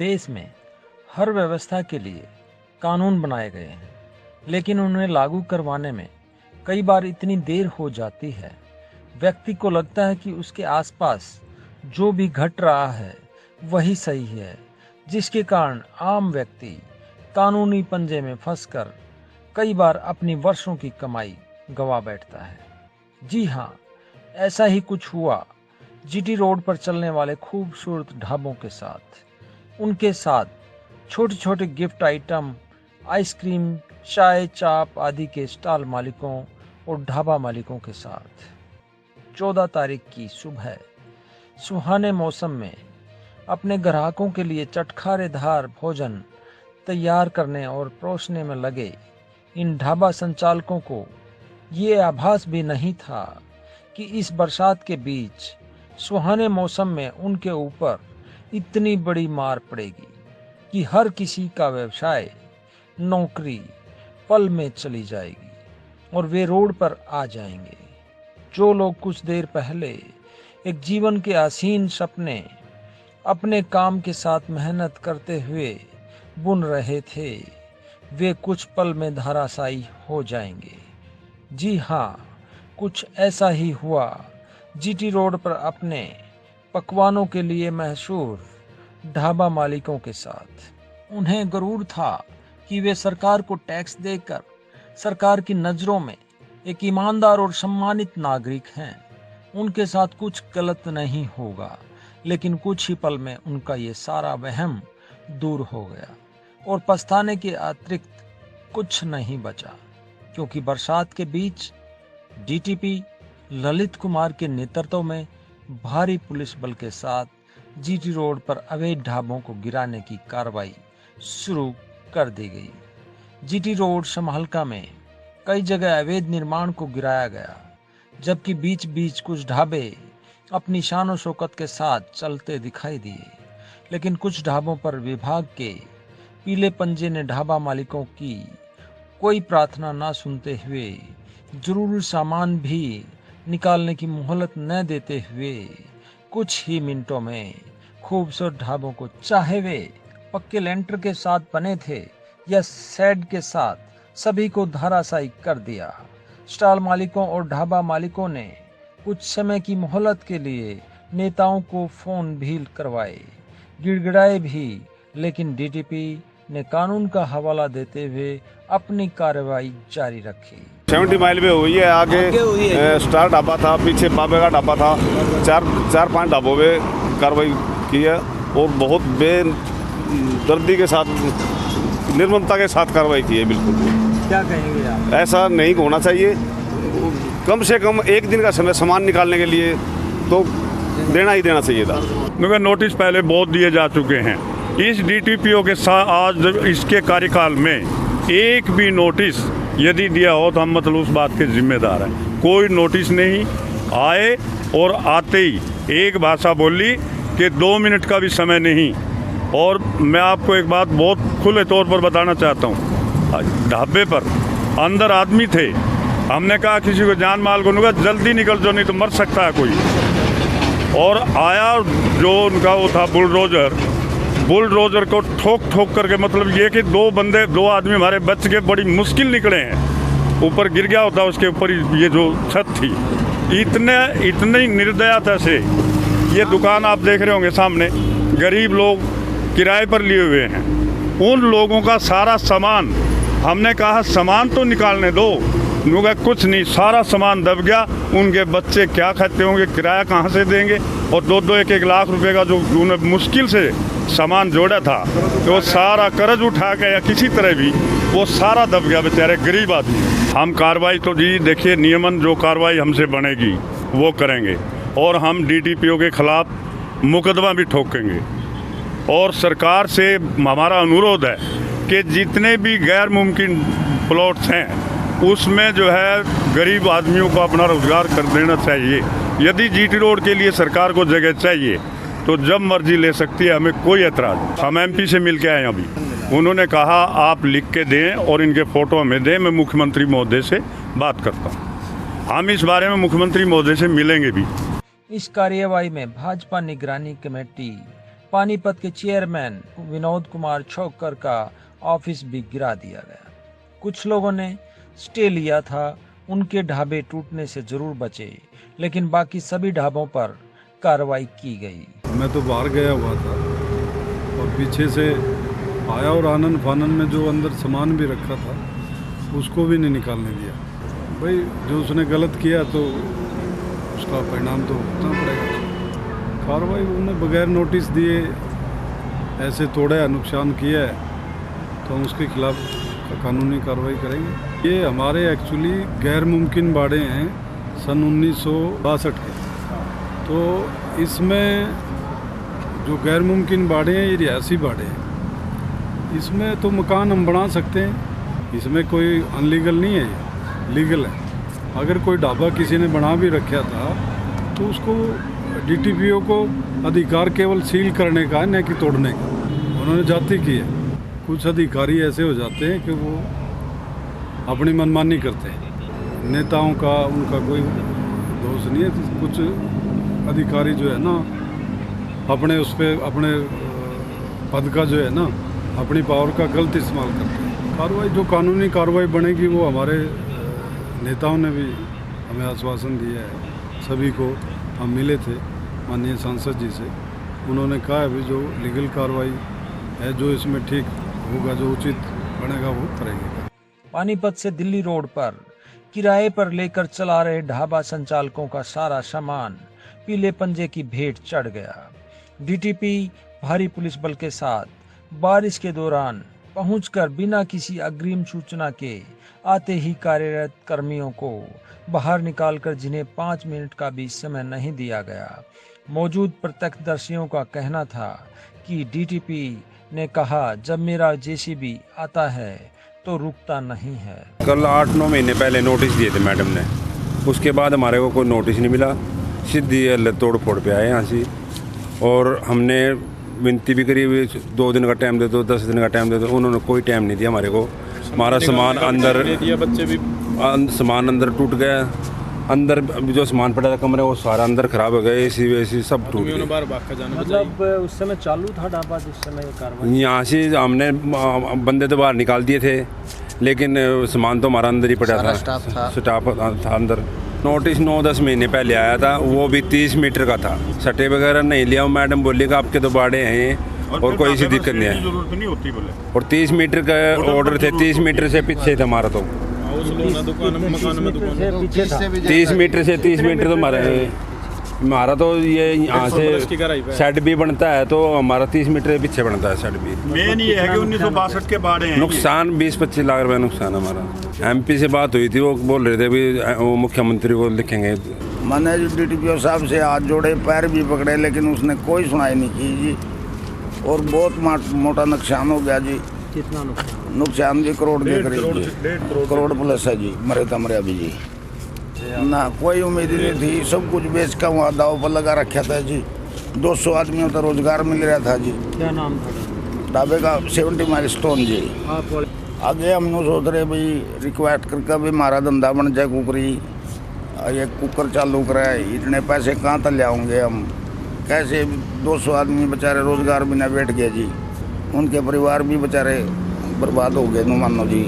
देश में हर व्यवस्था के लिए कानून बनाए गए हैं, लेकिन उन्हें लागू करवाने में कई बार इतनी देर हो जाती है। व्यक्ति को लगता है कि उसके आसपास जो भी घट रहा है वही सही है, जिसके कारण आम व्यक्ति कानूनी पंजे में फंसकर कई बार अपनी वर्षों की कमाई गंवा बैठता है। जी हाँ, ऐसा ही कुछ हुआ जीटी रोड पर चलने वाले खूबसूरत ढाबों के साथ। उनके साथ छोटे छोटे गिफ्ट आइटम, आइसक्रीम, चाय, चाप आदि के स्टॉल मालिकों और ढाबा मालिकों के साथ 14 तारीख की सुबह सुहाने मौसम में अपने ग्राहकों के लिए चटखारेदार भोजन तैयार करने और परोसने में लगे इन ढाबा संचालकों को ये आभास भी नहीं था कि इस बरसात के बीच सुहाने मौसम में उनके ऊपर इतनी बड़ी मार पड़ेगी कि हर किसी का व्यवसाय, नौकरी पल में चली जाएगी और वे रोड पर आ जाएंगे। जो लोग कुछ देर पहले एक जीवन के आसीन सपने अपने काम के साथ मेहनत करते हुए बुन रहे थे, वे कुछ पल में धराशायी हो जाएंगे। जी हाँ, कुछ ऐसा ही हुआ जीटी रोड पर अपने पकवानों के लिए मशहूर ढाबा मालिकों के साथ। उन्हें गरूर था कि वे सरकार को टैक्स देकर सरकार की नज़रों में एक ईमानदार और सम्मानित नागरिक हैं। उनके साथ कुछ गलत नहीं होगा, लेकिन कुछ ही पल में उनका ये सारा वहम दूर हो गया और पछताने के अतिरिक्त कुछ नहीं बचा, क्योंकि बरसात के बीच डीटीपी ललित कुमार के नेतृत्व में भारी पुलिस बल के साथ जीटी रोड पर अवैध ढाबों को गिराने की कार्रवाई शुरू कर दी गई। जीटी रोड समाहलका में कई जगह अवैध निर्माण को गिराया गया, जबकि बीच बीच कुछ ढाबे अपनी शान शौकत के साथ चलते दिखाई दिए। लेकिन कुछ ढाबों पर विभाग के पीले पंजे ने ढाबा मालिकों की कोई प्रार्थना न सुनते हुए जरूरी सामान भी निकालने की मोहलत न देते हुए कुछ ही मिनटों में खूबसूरत ढाबों को, चाहे वे पक्के लेंटर के साथ बने थे या शेड के साथ, सभी को धराशायी कर दिया। स्टॉल मालिकों और ढाबा मालिकों ने कुछ समय की मोहलत के लिए नेताओं को फोन भी करवाए, गिड़गिड़ाए भी, लेकिन डीटीपी ने कानून का हवाला देते हुए अपनी कार्रवाई जारी रखी। 70 माइल पे हुई है। आगे स्टार ढाबा था, पीछे बाबे का ढाबा था। चार पांच ढाबों पे कार्रवाई की है और बहुत बेदर्दी के साथ, निर्ममता के साथ कार्रवाई की है। बिल्कुल क्या कहेंगे आप? ऐसा नहीं होना चाहिए। कम से कम एक दिन का समय सामान निकालने के लिए तो देना ही देना चाहिए था। मगर नोटिस पहले बहुत दिए जा चुके हैं। इस डीटीपीओ के साथ आज इसके कार्यकाल में एक भी नोटिस यदि दिया हो तो हम मतलब उस बात के जिम्मेदार हैं। कोई नोटिस नहीं आए और आते ही एक भाषा बोली कि 2 मिनट का भी समय नहीं। और मैं आपको एक बात बहुत खुले तौर पर बताना चाहता हूँ, ढाबे पर अंदर आदमी थे। हमने कहा किसी को जान माल को, उनका जल्दी निकल जो नहीं तो मर सकता है कोई। और आया जो उनका वो था बुलडोजर को ठोक करके, मतलब ये कि 2 आदमी हमारे बच के बड़ी मुश्किल निकले हैं। ऊपर गिर गया होता उसके ऊपर ये जो छत थी। इतनी निर्दयता से ये दुकान आप देख रहे होंगे सामने, गरीब लोग किराए पर लिए हुए हैं। उन लोगों का सारा सामान, हमने कहा सामान तो निकालने दो, उनका कुछ नहीं, सारा सामान दब गया। उनके बच्चे क्या खाते होंगे, किराया कहाँ से देंगे? और 1-1 लाख रुपए का जो उन्होंने मुश्किल से सामान जोड़ा था, तो वो सारा कर्ज उठा के या किसी तरह भी वो सारा दब गया, बेचारे गरीब आदमी। हम कार्रवाई तो जी देखिए, नियमन जो कार्रवाई हमसे बनेगी वो करेंगे और हम डीटीपीओ के खिलाफ मुकदमा भी ठोकेंगे। और सरकार से हमारा अनुरोध है कि जितने भी गैर मुमकिन प्लॉट्स हैं उसमें जो है गरीब आदमियों को अपना रोजगार कर देना चाहिए। यदि जीटी रोड के लिए सरकार को जगह चाहिए तो जब मर्जी ले सकती है, हमें कोई एतराज़। हम एमपी से मिल के आए अभी, उन्होंने कहा आप लिख के दें और इनके फ़ोटो हमें दें, मैं मुख्यमंत्री महोदय से बात करता हूँ। हम इस बारे में मुख्यमंत्री महोदय से मिलेंगे भी। इस कार्यवाही में भाजपा निगरानी कमेटी पानीपत के चेयरमैन विनोद कुमार छोकर का ऑफिस भी गिरा दिया गया। कुछ लोगों ने स्टे लिया था, उनके ढाबे टूटने से जरूर बचे, लेकिन बाकी सभी ढाबों पर कार्रवाई की गई। मैं तो बाहर गया हुआ था और पीछे से आया और आनन फानन में जो अंदर सामान भी रखा था उसको भी नहीं निकालने दिया। भाई जो उसने गलत किया तो उसका परिणाम तो भुगतना पड़ेगा। कार्रवाई उन्होंने बगैर नोटिस दिए ऐसे तोड़ा, नुकसान किया है तो हम उसके खिलाफ कानूनी कार्रवाई करेंगे। ये हमारे एक्चुअली गैर मुमकिन बाड़े हैं सन 1962 के, तो इसमें जो गैर मुमकिन बाड़े हैं ये रिहायशी बाड़े हैं। इसमें तो मकान हम बना सकते हैं, इसमें कोई अनलीगल नहीं है, ये लीगल है। अगर कोई ढाबा किसी ने बना भी रखा था तो उसको डीटीपीओ को अधिकार केवल सील करने का है, न कि तोड़ने का। उन्होंने जाति की है। कुछ अधिकारी ऐसे हो जाते हैं कि वो अपनी मनमानी करते हैं। नेताओं का उनका कोई दोष नहीं है। कुछ अधिकारी जो है ना अपने उस पर अपने पद का जो है ना अपनी पावर का गलत इस्तेमाल करते हैं। कार्रवाई जो कानूनी कार्रवाई बनेगी वो हमारे नेताओं ने भी हमें आश्वासन दिया है। सभी को हम मिले थे माननीय सांसद जी से, उन्होंने कहा है भी जो लीगल कार्रवाई है, जो इसमें ठीक होगा, जो उचित बनेगा वो करेंगे। पानीपत से दिल्ली रोड पर किराए पर लेकर चला रहे ढाबा संचालकों का सारा सामान पीले पंजे की भेंट चढ़ गया। डीटीपी भारी पुलिस बल के साथ बारिश के दौरान पहुंचकर बिना किसी अग्रिम सूचना के आते ही कार्यरत कर्मियों को बाहर निकालकर जिन्हें 5 मिनट का भी समय नहीं दिया गया। मौजूद प्रत्यक्षदर्शियों का कहना था कि डीटीपी ने कहा, जब मेरा जेसीबी आता है तो रुकता नहीं है। कल 8-9 महीने पहले नोटिस दिए थे मैडम ने, उसके बाद हमारे को कोई नोटिस नहीं मिला। सीधी तोड़ फोड़ पे आए यहाँ से, और हमने विनती भी करी 2 दिन का टाइम दे दो, 10 दिन का टाइम दे दो, उन्होंने कोई टाइम नहीं दिया हमारे को। हमारा सामान अंदर बच्चे भी सामान अंदर टूट गया, अंदर जो सामान पड़ा था कमरे वो सारा अंदर खराब हो गया, एसी वेसी सब टूट गया। मतलब उस समय चालू था ढाबा जिस समय कार्रवाई? यहाँ से हमने बंदे तो बाहर निकाल दिए थे, लेकिन सामान तो हमारा अंदर ही पड़ा था, स्टाफ था अंदर। नोटिस 9-10 महीने पहले आया था, वो भी 30 मीटर का था। सटे वगैरह नहीं लिया। मैडम बोली कि आपके तो बाड़े हैं और कोई सी दिक्कत नहीं है। और 30 मीटर का ऑर्डर थे, 30 मीटर से पीछे था हमारा। तो 30 मीटर से 30 मीटर तो हमारा तो ये यहाँ से शेड भी बनता है, तो हमारा 30 मीटर पीछे बनता है शेड भी। मेन ये है कि 1962 के बाड़े हैं। नुकसान 20-25 लाख रुपए नुकसान हमारा। एमपी से बात हुई थी, वो बोल रहे थे भी वो मुख्यमंत्री को लिखेंगे। मैंने डीटीपीओ साहब से हाथ जोड़े, पैर भी पकड़े, लेकिन उसने कोई सुनाई नहीं की जी। और बहुत मोटा नुकसान हो गया जी। कितना नुकसान? नुकसान जी करोड़ के करीब जी, करोड़ प्लस है जी। मरे तमरे अभी जी ना कोई उम्मीद नहीं थी। सब कुछ बेच कर वहाँ दाव पर लगा रखा था जी। 200 आदमियों का रोजगार मिल रहा था जी। क्या नाम था ढाबे का? 70 माइल स्टोन जी। आगे हम सोच रहे भाई रिक्वेस्ट करके भी हमारा धंधा बन जाए कुकरी, ये कुकर चालू कराए। इतने पैसे कहाँ तक ले आऊँगे हम? कैसे 200 आदमी बेचारे रोजगार बिना बैठ गए जी। उनके परिवार भी बेचारे बर्बाद हो गए। मानो जी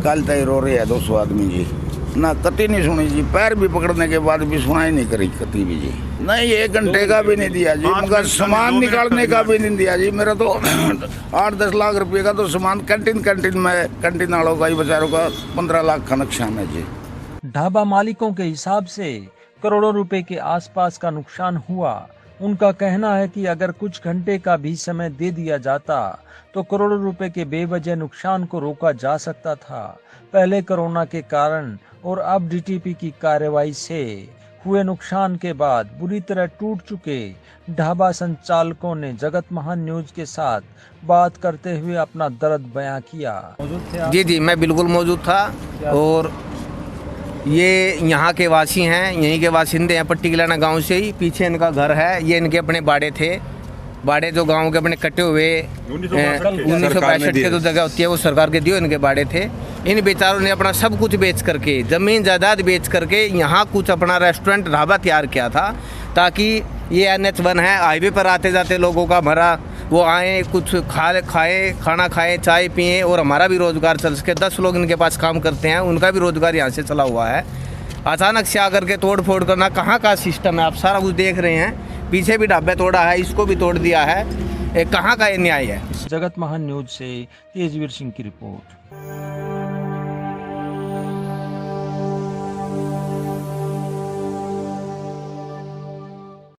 कल तक रो रहे हैं 200 आदमी जी। ना कति नहीं सुनी जी, पैर भी पकड़ने के बाद भी सुनाई नहीं करी कति भी जी। नहीं 1 घंटे का भी नहीं दिया जी। उनका सामान निकालने का भी नहीं दिया जी। मेरा तो 8-10 लाख रुपए का तो सामान कैंटीन में, कैंटीन वालों का ही बेचारों का 15 लाख का नुकसान है जी। ढाबा मालिकों के हिसाब से करोड़ों रुपए के आसपास का नुकसान हुआ। उनका कहना है कि अगर कुछ घंटे का भी समय दे दिया जाता तो करोड़ों रुपए के बेवजह नुकसान को रोका जा सकता था। पहले कोरोना के कारण और अब डीटीपी की कार्रवाई से हुए नुकसान के बाद बुरी तरह टूट चुके ढाबा संचालकों ने जगत महान न्यूज के साथ बात करते हुए अपना दर्द बयां किया। जी मैं बिल्कुल मौजूद था। और ये यहाँ के वासी हैं, यहीं के वासिंदे हैं, पट्टी किलाना गांव से ही। पीछे इनका घर है, ये इनके अपने बाड़े थे। बाड़े जो गांव के अपने कटे हुए 1962 के जो जगह होती है वो सरकार के दिए इनके बाड़े थे। इन बेचारों ने अपना सब कुछ बेच करके, जमीन जायदाद बेच करके यहाँ कुछ अपना रेस्टोरेंट ढाबा तैयार किया था, ताकि ये NH1 है, हाईवे पर आते जाते लोगों का भरा, वो आए कुछ खाना खाएं, चाय पिए और हमारा भी रोज़गार चल सके। 10 लोग इनके पास काम करते हैं, उनका भी रोज़गार यहाँ से चला हुआ है। अचानक से आकर के तोड़ फोड़ करना कहाँ का सिस्टम है? आप सारा कुछ देख रहे हैं, पीछे भी ढाबे तोड़ा है, इसको भी तोड़ दिया है। कहाँ का ये न्याय है? जगत महान न्यूज से तेजवीर सिंह की रिपोर्ट।